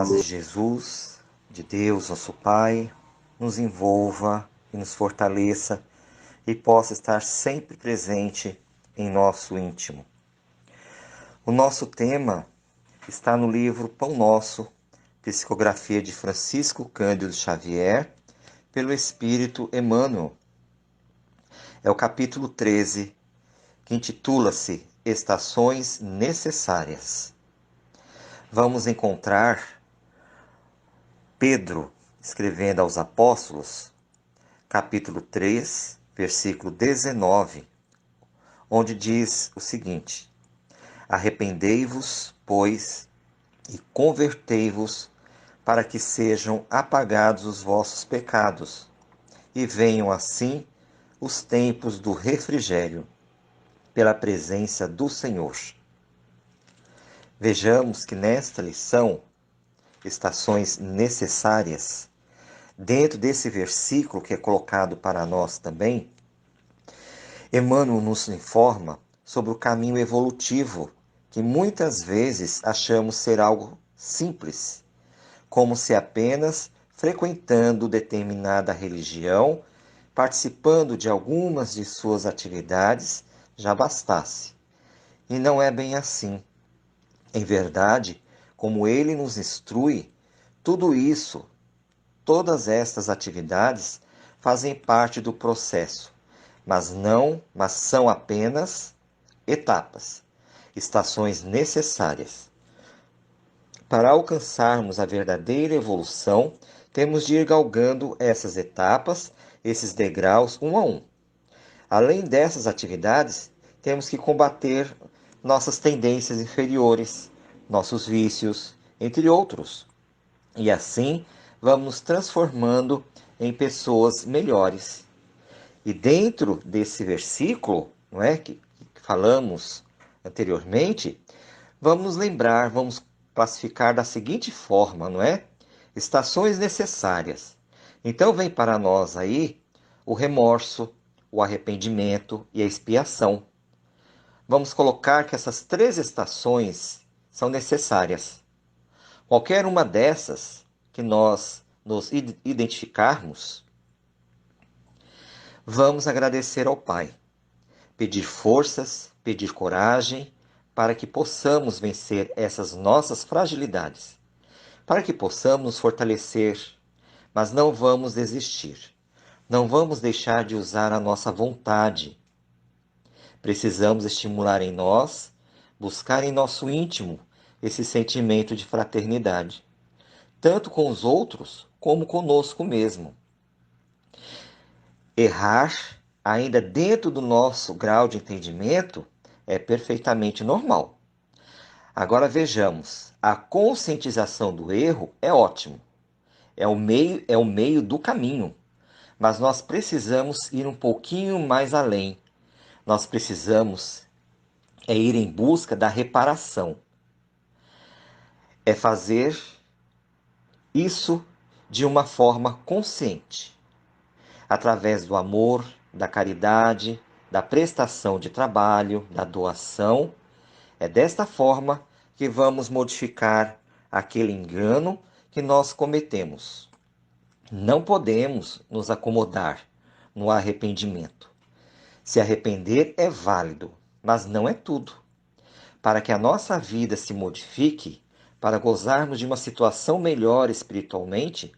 paz de Jesus, de Deus, nosso Pai, nos envolva e nos fortaleça e possa estar sempre presente em nosso íntimo. O nosso tema está no livro Pão Nosso, psicografia de Francisco Cândido Xavier, pelo Espírito Emmanuel. É o capítulo 13, que intitula-se Estações Necessárias. Vamos encontrar Pedro escrevendo aos apóstolos, capítulo 3, versículo 19, onde diz o seguinte: Arrependei-vos, pois, e convertei-vos, para que sejam apagados os vossos pecados, e venham assim os tempos do refrigério, pela presença do Senhor. Vejamos que nesta lição, estações necessárias, dentro desse versículo que é colocado para nós também, Emmanuel nos informa sobre o caminho evolutivo que muitas vezes achamos ser algo simples, como se apenas frequentando determinada religião, participando de algumas de suas atividades, já bastasse. E não é bem assim. Em verdade, como ele nos instrui, tudo isso, todas estas atividades fazem parte do processo, mas são apenas etapas, estações necessárias. Para alcançarmos a verdadeira evolução, temos de ir galgando essas etapas, esses degraus, um a um. Além dessas atividades, temos que combater nossas tendências inferiores, nossos vícios, entre outros. E assim, vamos nos transformando em pessoas melhores. E dentro desse versículo, não é, que falamos anteriormente, vamos lembrar, vamos classificar da seguinte forma, não é? Estações necessárias. Então vem para nós aí o remorso, o arrependimento e a expiação. Vamos colocar que essas três estações são necessárias. Qualquer uma dessas que nós nos identificarmos, vamos agradecer ao Pai, pedir forças, pedir coragem, para que possamos vencer essas nossas fragilidades, para que possamos nos fortalecer, mas não vamos desistir, não vamos deixar de usar a nossa vontade. Precisamos estimular em nós, buscar em nosso íntimo esse sentimento de fraternidade, tanto com os outros como conosco mesmo. Errar, ainda dentro do nosso grau de entendimento, é perfeitamente normal. Agora vejamos, a conscientização do erro é ótimo, é o meio do caminho, mas nós precisamos ir um pouquinho mais além. Nós precisamos ir em busca da reparação. É fazer isso de uma forma consciente, através do amor, da caridade, da prestação de trabalho, da doação. É desta forma que vamos modificar aquele engano que nós cometemos. Não podemos nos acomodar no arrependimento. Se arrepender é válido, mas não é tudo. Para que a nossa vida se modifique, para gozarmos de uma situação melhor espiritualmente,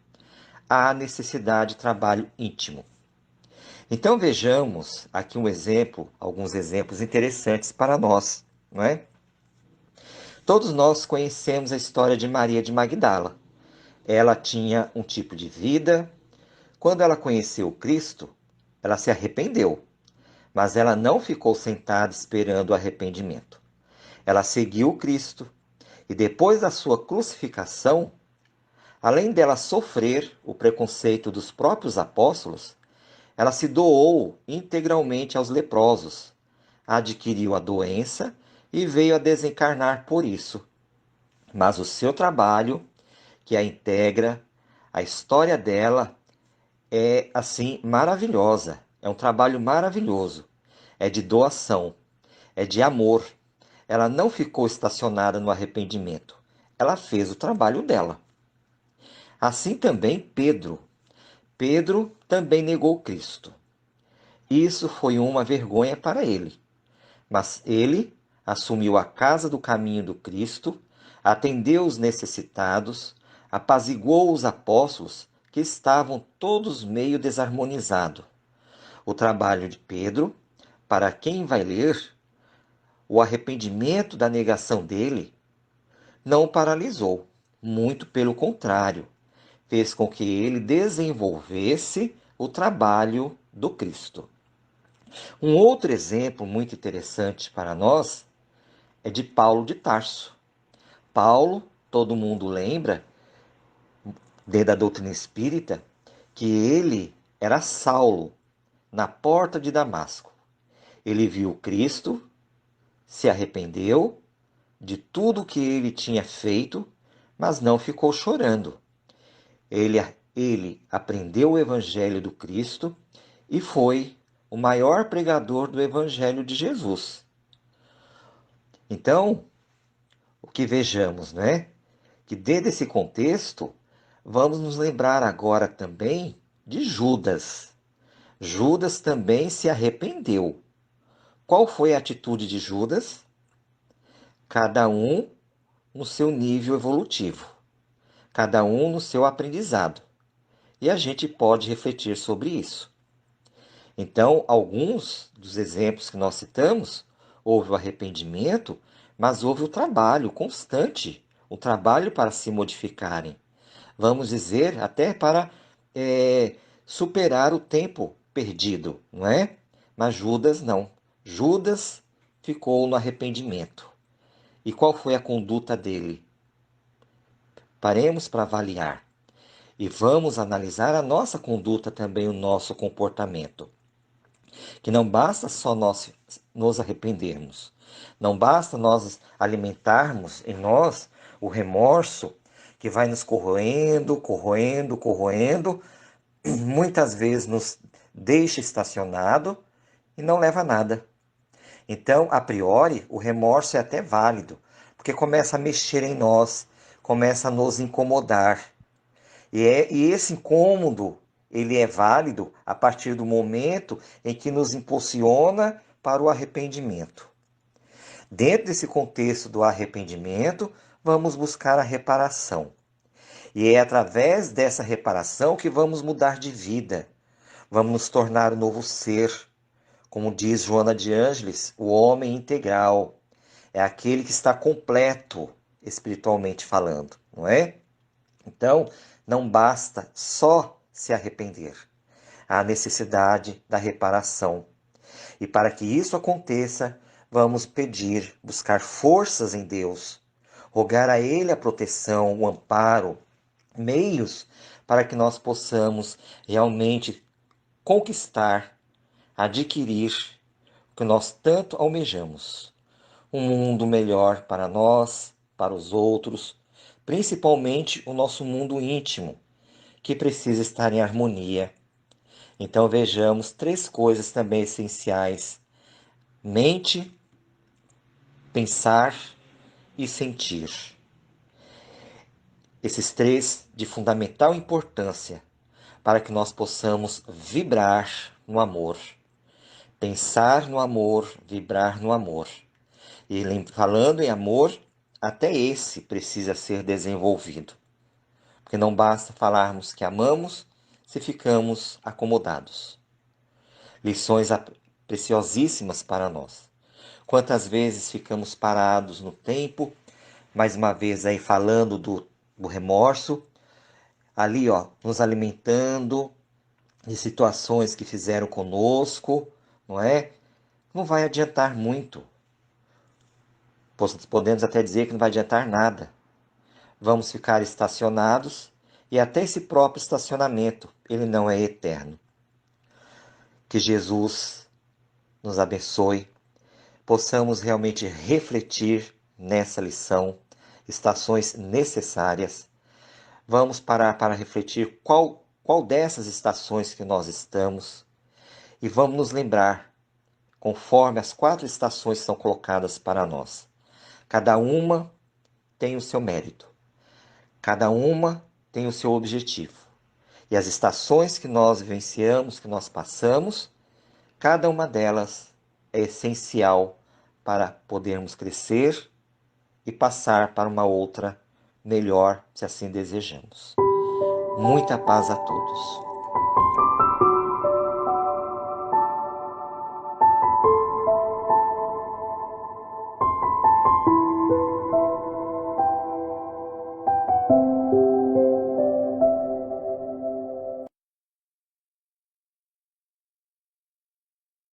há necessidade de trabalho íntimo. Então vejamos aqui alguns exemplos interessantes para nós, não é? Todos nós conhecemos a história de Maria de Magdala. Ela tinha um tipo de vida. Quando ela conheceu Cristo, ela se arrependeu, mas ela não ficou sentada esperando o arrependimento. Ela seguiu Cristo e depois da sua crucificação, além dela sofrer o preconceito dos próprios apóstolos, ela se doou integralmente aos leprosos, adquiriu a doença e veio a desencarnar por isso. Mas o seu trabalho, que a integra, a história dela é assim maravilhosa. É um trabalho maravilhoso. É de doação, é de amor. Ela não ficou estacionada no arrependimento. Ela fez o trabalho dela. Assim também Pedro. Pedro também negou Cristo. Isso foi uma vergonha para ele. Mas ele assumiu a casa do caminho do Cristo, atendeu os necessitados, apaziguou os apóstolos que estavam todos meio desarmonizados. O trabalho de Pedro, para quem vai ler, o arrependimento da negação dele, não o paralisou, muito pelo contrário, fez com que ele desenvolvesse o trabalho do Cristo. Um outro exemplo muito interessante para nós é de Paulo de Tarso. Paulo, todo mundo lembra, dentro da doutrina espírita, que ele era Saulo, na porta de Damasco. Ele viu Cristo, se arrependeu de tudo que ele tinha feito, mas não ficou chorando. Ele aprendeu o evangelho do Cristo e foi o maior pregador do evangelho de Jesus. Então, o que vejamos, né? Que dentro desse contexto, vamos nos lembrar agora também de Judas. Judas também se arrependeu. Qual foi a atitude de Judas? Cada um no seu nível evolutivo, cada um no seu aprendizado. E a gente pode refletir sobre isso. Então, alguns dos exemplos que nós citamos, houve o arrependimento, mas houve o trabalho constante, o trabalho para se modificarem. Vamos dizer, até para superar o tempo perdido, não é? Mas Judas não. Judas ficou no arrependimento. E qual foi a conduta dele? Paremos para avaliar e vamos analisar a nossa conduta também, o nosso comportamento. Que não basta só nós nos arrependermos, não basta nós alimentarmos em nós o remorso que vai nos corroendo, corroendo, corroendo, muitas vezes nos deixa estacionado e não leva a nada. Então, a priori, o remorso é até válido, porque começa a mexer em nós, começa a nos incomodar. E esse incômodo, ele é válido a partir do momento em que nos impulsiona para o arrependimento. Dentro desse contexto do arrependimento, vamos buscar a reparação. E é através dessa reparação que vamos mudar de vida. Vamos nos tornar um novo ser. Como diz Joana de Ângeles, o homem integral. É aquele que está completo, espiritualmente falando, não é? Então, não basta só se arrepender. Há necessidade da reparação. E para que isso aconteça, vamos pedir, buscar forças em Deus, rogar a Ele a proteção, o amparo, meios para que nós possamos realmente conquistar, adquirir o que nós tanto almejamos. Um mundo melhor para nós, para os outros, principalmente o nosso mundo íntimo, que precisa estar em harmonia. Então vejamos três coisas também essenciais: mente, pensar e sentir. Esses três de fundamental importância para que nós possamos vibrar no amor. Pensar no amor, vibrar no amor. E falando em amor, até esse precisa ser desenvolvido. Porque não basta falarmos que amamos se ficamos acomodados. Lições preciosíssimas para nós. Quantas vezes ficamos parados no tempo, mais uma vez aí falando do remorso, ali ó, nos alimentando de situações que fizeram conosco, não é? Não vai adiantar muito. Podemos até dizer que não vai adiantar nada. Vamos ficar estacionados e até esse próprio estacionamento, ele não é eterno. Que Jesus nos abençoe, possamos realmente refletir nessa lição, estações necessárias. Vamos parar para refletir qual dessas estações que nós estamos e vamos nos lembrar, conforme as 4 estações são colocadas para nós. Cada uma tem o seu mérito. Cada uma tem o seu objetivo. E as estações que nós vivenciamos, que nós passamos, cada uma delas é essencial para podermos crescer e passar para uma outra melhor, se assim desejamos. Muita paz a todos.